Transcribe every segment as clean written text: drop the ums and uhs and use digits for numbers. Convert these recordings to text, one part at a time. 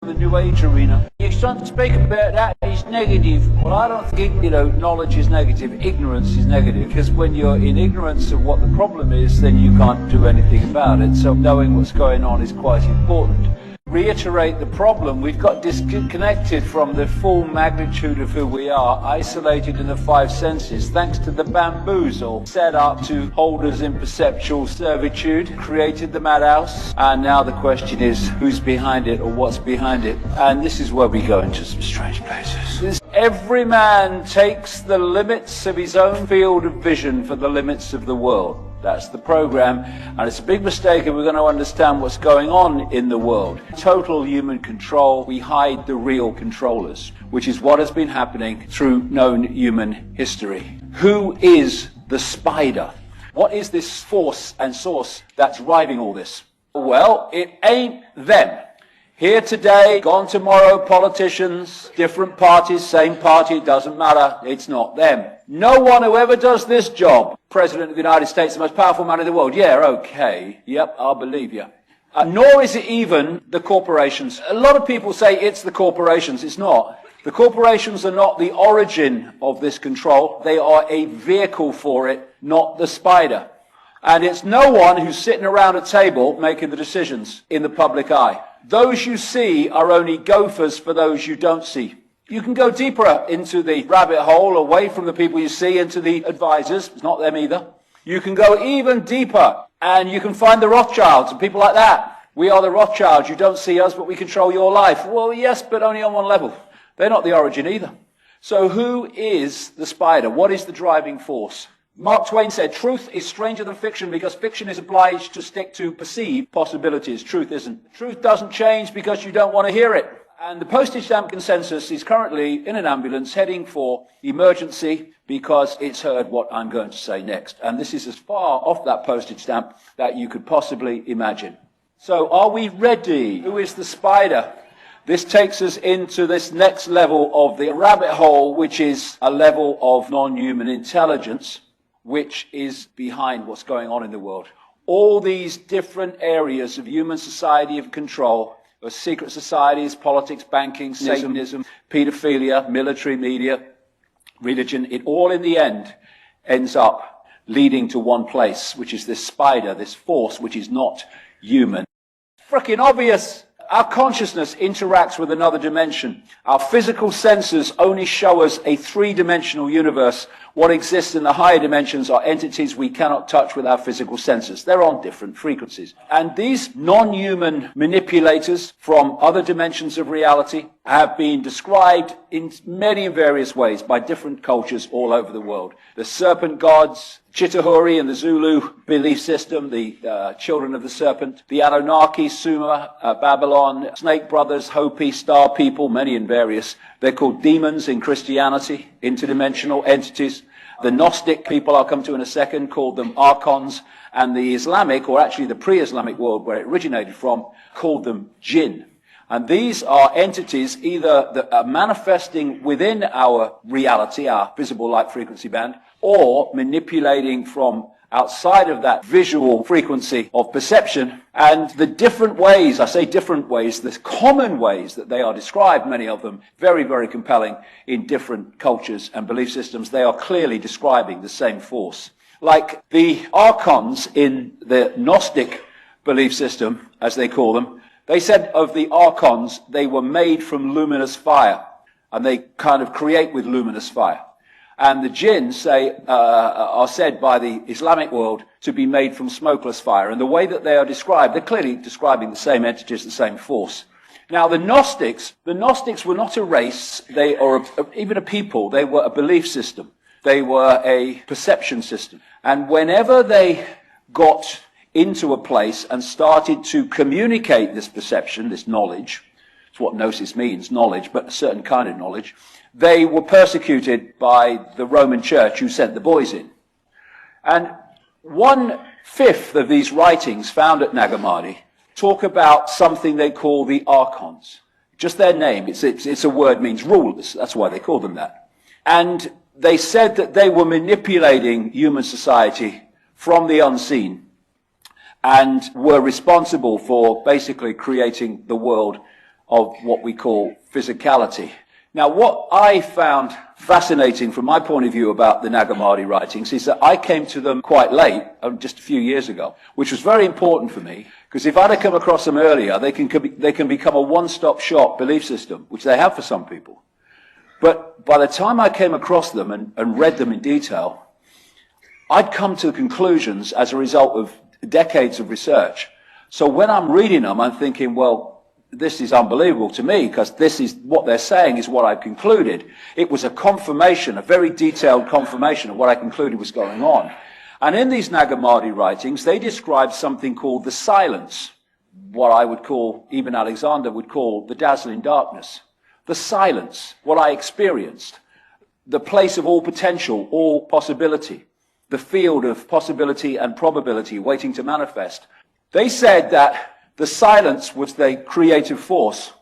The New Age arena. You can't speak about that, it's negative. Well, I don't think, knowledge is negative, ignorance is negative. Because when you're in ignorance of what the problem is, then you can't do anything about it. So knowing what's going on is quite important. Reiterate the problem, we've got disconnected from the full magnitude of who we are, isolated in the five senses, thanks to the bamboozle set up to hold us in perceptual servitude, created the madhouse, and now the question is who's behind it or what's behind it. And this is where we go into some strange places. Every man takes the limits of his own field of vision for the limits of the world. That's the program, and it's a big mistake if we're going to understand what's going on in the world. Total human control, we hide the real controllers, which is what has been happening through known human history. Who is the spider? What is this force and source that's driving all this? Well, it ain't them. Here today, gone tomorrow, politicians, different parties, same party, it doesn't matter, it's not them. No one who ever does this job, President of the United States, the most powerful man in the world, yeah, okay, yep, I'll believe you. Nor is it even the corporations. A lot of people say it's the corporations, it's not. The corporations are not the origin of this control, they are a vehicle for it, not the spider. And it's no one who's sitting around a table making the decisions in the public eye. Those you see are only gophers for those you don't see. You can go deeper into the rabbit hole, away from the people you see, into the advisors. It's not them either. You can go even deeper, and you can find the Rothschilds and people like that. We are the Rothschilds. You don't see us, but we control your life. Well, yes, but only on one level. They're not the origin either. So who is the spider? What is the driving force? Mark Twain said, truth is stranger than fiction because fiction is obliged to stick to perceived possibilities. Truth isn't. Truth doesn't change because you don't want to hear it. And the postage stamp consensus is currently in an ambulance heading for emergency because it's heard what I'm going to say next. And this is as far off that postage stamp that you could possibly imagine. So are we ready? Who is the spider? This takes us into this next level of the rabbit hole, which is a level of non-human intelligence, which is behind what's going on in the world. All these different areas of human society of control, of secret societies, politics, banking, Satanism, pedophilia, military, media, religion, it all in the end ends up leading to one place, which is this spider, this force, which is not human. Frickin' obvious! Our consciousness interacts with another dimension. Our physical senses only show us a three-dimensional universe. What exists in the higher dimensions are entities we cannot touch with our physical senses. They're on different frequencies. And these non-human manipulators from other dimensions of reality have been described in many and various ways by different cultures all over the world. The serpent gods, Chitahuri and the Zulu belief system, the children of the serpent, the Anunnaki, Sumer, Babylon, Snake Brothers, Hopi, Star People, many and various. They're called demons in Christianity, interdimensional entities. The Gnostic people I'll come to in a second called them archons, and the Islamic, or actually the pre-Islamic world where it originated from, called them jinn. And these are entities either that are manifesting within our reality, our visible light frequency band, or manipulating from outside of that visual frequency of perception. And the different ways, I say different ways, the common ways that they are described, many of them very, very compelling in different cultures and belief systems, they are clearly describing the same force. Like the archons in the Gnostic belief system, as they call them, they said of the archons, they were made from luminous fire, and they kind of create with luminous fire. And the jinn are said by the Islamic world to be made from smokeless fire. And the way that they are described, they're clearly describing the same entities, the same force. Now the Gnostics were not a race, or even a people, they were a belief system. They were a perception system. And whenever they got into a place and started to communicate this perception, this knowledge, it's what gnosis means, knowledge, but a certain kind of knowledge, they were persecuted by the Roman Church who sent the boys in. And 1/5 of these writings found at Nag Hammadi talk about something they call the archons. Just their name, it's a word means rulers, that's why they call them that. And they said that they were manipulating human society from the unseen and were responsible for basically creating the world of what we call physicality. Now, what I found fascinating from my point of view about the Nag Hammadi writings is that I came to them quite late, just a few years ago, which was very important for me, because if I'd have come across them earlier, they can become a one-stop shop belief system, which they have for some people. But by the time I came across them and read them in detail, I'd come to conclusions as a result of decades of research. So when I'm reading them, I'm thinking, well, this is unbelievable to me, because this is what they're saying is what I've concluded. It was a confirmation, a very detailed confirmation of what I concluded was going on. And in these Nag Hammadi writings, they describe something called the silence, what I would call, even Alexander would call, the dazzling darkness. The silence, what I experienced, the place of all potential, all possibility, the field of possibility and probability waiting to manifest. They said that the silence was the creative force.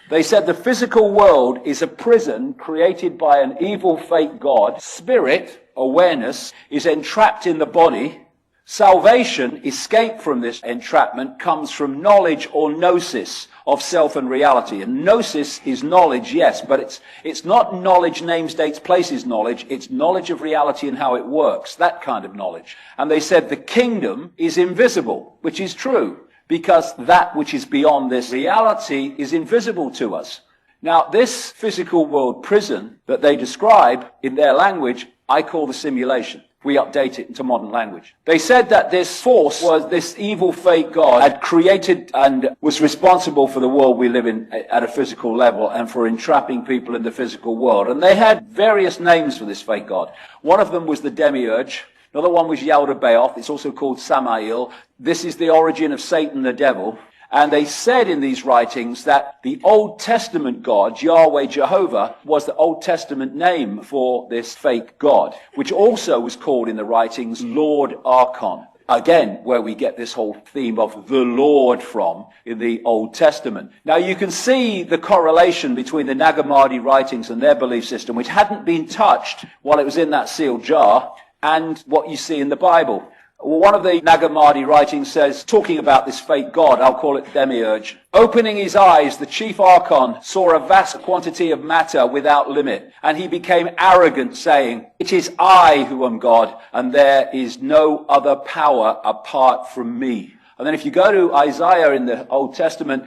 They said the physical world is a prison created by an evil fake god. Spirit, awareness, is entrapped in the body. Salvation, escape from this entrapment, comes from knowledge or gnosis of self and reality. And gnosis is knowledge, yes, but it's not knowledge, names, dates, places knowledge. It's knowledge of reality and how it works, that kind of knowledge. And they said the kingdom is invisible, which is true, because that which is beyond this reality is invisible to us. Now, this physical world prison that they describe in their language, I call the simulation. We update it into modern language. They said that this force was this evil fake god had created and was responsible for the world we live in at a physical level and for entrapping people in the physical world. And they had various names for this fake god. One of them was the demiurge. Another one was Yaldabaoth. It's also called Samael. This is the origin of Satan, the devil. And they said in these writings that the Old Testament God, Yahweh, Jehovah, was the Old Testament name for this fake God, which also was called in the writings Lord Archon. Again, where we get this whole theme of the Lord from in the Old Testament. Now you can see the correlation between the Nag Hammadi writings and their belief system, which hadn't been touched while it was in that sealed jar, and what you see in the Bible. Well, one of the Nag Hammadi writings says, talking about this fake god, I'll call it demiurge, opening his eyes, the chief archon saw a vast quantity of matter without limit, and he became arrogant, saying, it is I who am God, and there is no other power apart from me. And then if you go to Isaiah in the Old Testament,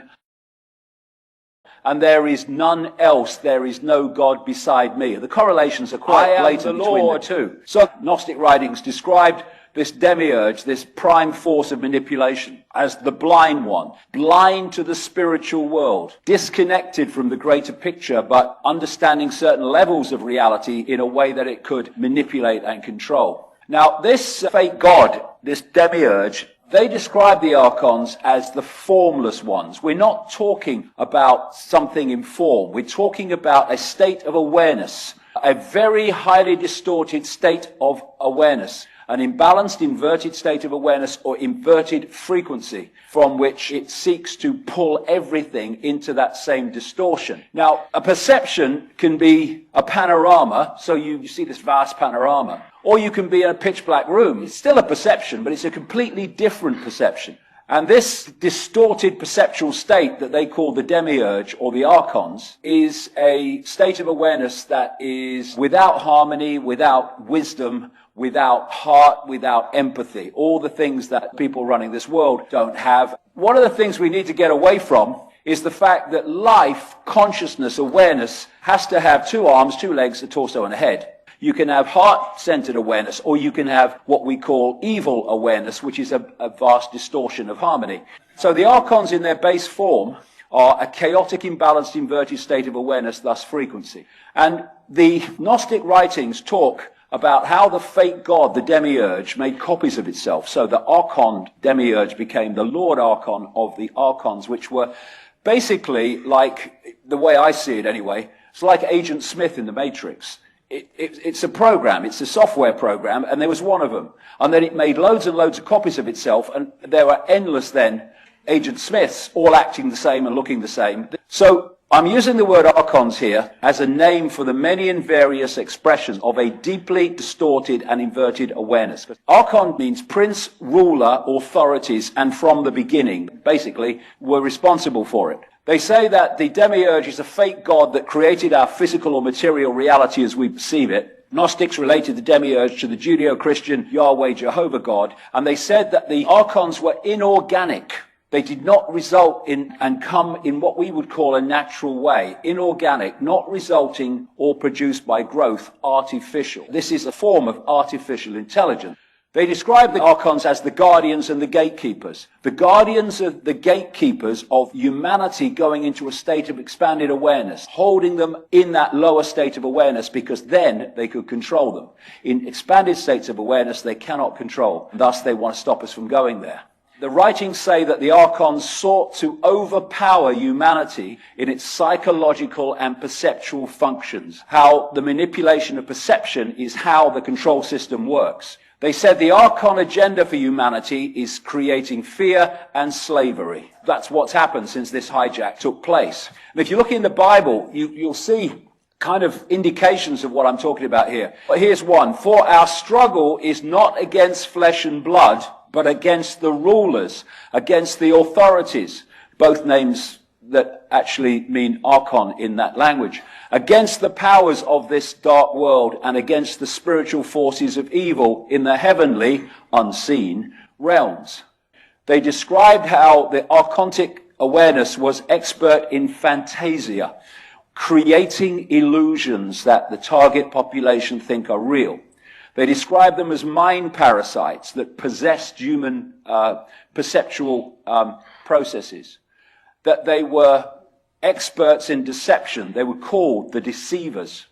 and there is none else, there is no God beside me. The correlations are quite blatant between the two. So Gnostic writings described this demiurge, this prime force of manipulation, as the blind one, blind to the spiritual world, disconnected from the greater picture, but understanding certain levels of reality in a way that it could manipulate and control. Now, this fake god, this demiurge, they describe the archons as the formless ones. We're not talking about something in form. We're talking about a state of awareness, a very highly distorted state of awareness, an imbalanced, inverted state of awareness or inverted frequency from which it seeks to pull everything into that same distortion. Now, a perception can be a panorama, so you see this vast panorama, or you can be in a pitch black room. It's still a perception, but it's a completely different perception. And this distorted perceptual state that they call the demiurge or the archons is a state of awareness that is without harmony, without wisdom, without heart, without empathy. All the things that people running this world don't have. One of the things we need to get away from is the fact that life, consciousness, awareness has to have two arms, two legs, a torso and a head. You can have heart-centered awareness, or you can have what we call evil awareness, which is a vast distortion of harmony. So the archons in their base form are a chaotic, imbalanced, inverted state of awareness, thus frequency. And the Gnostic writings talk about how the fake god, the demiurge, made copies of itself. So the archon demiurge became the Lord Archon of the archons, which were basically like, the way I see it anyway, it's like Agent Smith in the Matrix. It's a program, it's a software program, and there was one of them. And then it made loads and loads of copies of itself, and there were endless then Agent Smiths, all acting the same and looking the same. So I'm using the word archons here as a name for the many and various expressions of a deeply distorted and inverted awareness. Archon means prince, ruler, authorities, and from the beginning, basically, were responsible for it. They say that the demiurge is a fake god that created our physical or material reality as we perceive it. Gnostics related the demiurge to the Judeo-Christian Yahweh Jehovah God, and they said that the archons were inorganic. They did not result in and come in what we would call a natural way. Inorganic, not resulting or produced by growth, artificial. This is a form of artificial intelligence. They describe the archons as the guardians and the gatekeepers. The guardians are the gatekeepers of humanity going into a state of expanded awareness, holding them in that lower state of awareness because then they could control them. In expanded states of awareness, they cannot control. Thus, they want to stop us from going there. The writings say that the archons sought to overpower humanity in its psychological and perceptual functions. How the manipulation of perception is how the control system works. They said the archon agenda for humanity is creating fear and slavery. That's what's happened since this hijack took place. And if you look in the Bible, you'll see kind of indications of what I'm talking about here. But here's one. For our struggle is not against flesh and blood, but against the rulers, against the authorities. Both names that actually mean archon in that language. Against the powers of this dark world and against the spiritual forces of evil in the heavenly, unseen realms. They described how the archontic awareness was expert in fantasia, creating illusions that the target population think are real. They describe them as mind parasites that possessed human perceptual processes. That they were experts in deception. They were called the deceivers,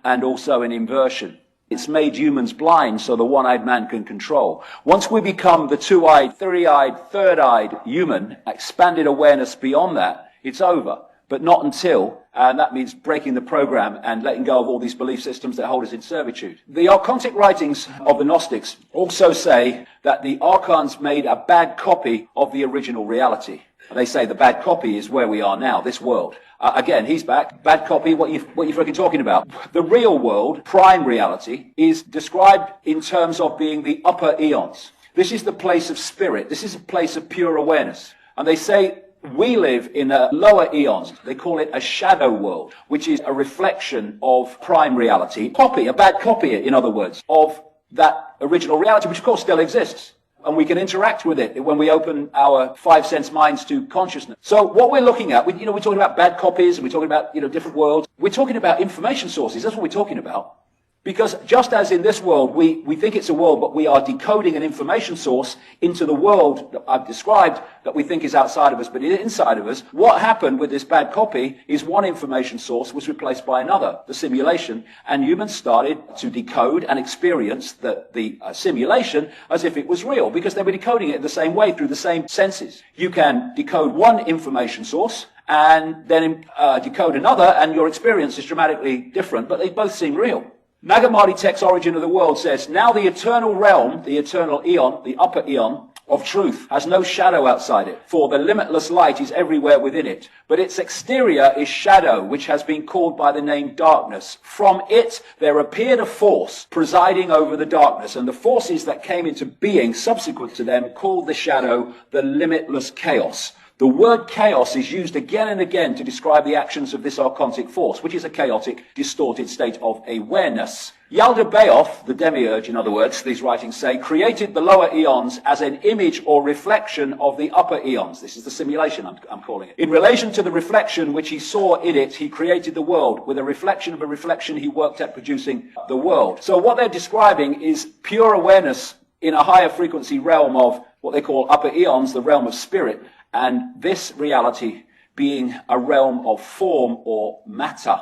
and also in inversion. It's made humans blind so the one-eyed man can control. Once we become the two-eyed, three-eyed, third-eyed human, expanded awareness beyond that, it's over. But not until, and that means breaking the program and letting go of all these belief systems that hold us in servitude. The archontic writings of the Gnostics also say that the archons made a bad copy of the original reality. They say the bad copy is where we are now, this world. Again, he's back. Bad copy, what you freaking talking about? The real world, prime reality, is described in terms of being the upper eons. This is the place of spirit. This is a place of pure awareness. And they say we live in a lower eons. They call it a shadow world, which is a reflection of prime reality. Copy, a bad copy, in other words, of that original reality, which of course still exists. And we can interact with it when we open our five sense minds to consciousness. So what we're looking at, we're talking about bad copies, and we're talking about, different worlds. We're talking about information sources. That's what we're talking about. Because just as in this world, we think it's a world, but we are decoding an information source into the world that I've described that we think is outside of us, but inside of us. What happened with this bad copy is one information source was replaced by another, the simulation, and humans started to decode and experience the simulation as if it was real, because they were decoding it the same way through the same senses. You can decode one information source and then decode another, and your experience is dramatically different, but they both seem real. Nag Hammadi Tech's Origin of the World says, now the eternal realm, the eternal eon, the upper eon of truth, has no shadow outside it, for the limitless light is everywhere within it. But its exterior is shadow, which has been called by the name darkness. From it there appeared a force presiding over the darkness, and the forces that came into being subsequent to them called the shadow the limitless chaos. The word chaos is used again and again to describe the actions of this archontic force, which is a chaotic, distorted state of awareness. Yaldabaoth, the demiurge, in other words, these writings say, created the lower eons as an image or reflection of the upper eons. This is the simulation, I'm calling it. In relation to the reflection which he saw in it, he created the world. With a reflection of a reflection, he worked at producing the world. So what they're describing is pure awareness in a higher frequency realm of what they call upper eons, the realm of spirit. And this reality being a realm of form or matter.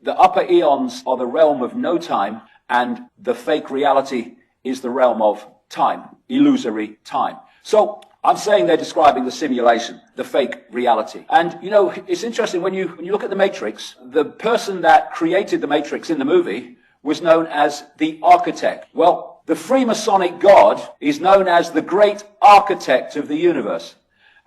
The upper eons are the realm of no time, and the fake reality is the realm of time, illusory time. So I'm saying they're describing the simulation, the fake reality. And, it's interesting, when you look at the Matrix, the person that created the Matrix in the movie was known as the architect. Well, the Freemasonic God is known as the great architect of the universe.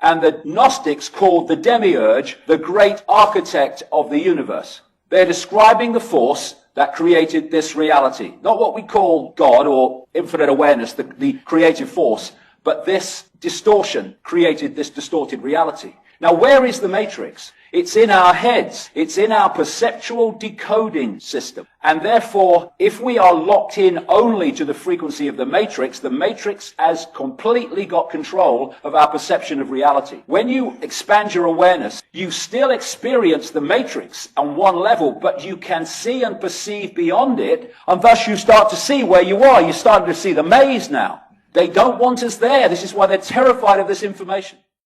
And the Gnostics called the demiurge the great architect of the universe. They're describing the force that created this reality. Not what we call God or infinite awareness, the creative force, but this distortion created this distorted reality. Now, where is the matrix? It's in our heads. It's in our perceptual decoding system. And therefore, if we are locked in only to the frequency of the matrix has completely got control of our perception of reality. When you expand your awareness, you still experience the matrix on one level, but you can see and perceive beyond it, and thus you start to see where you are. You're starting to see the maze now. They don't want us there. This is why they're terrified of this information.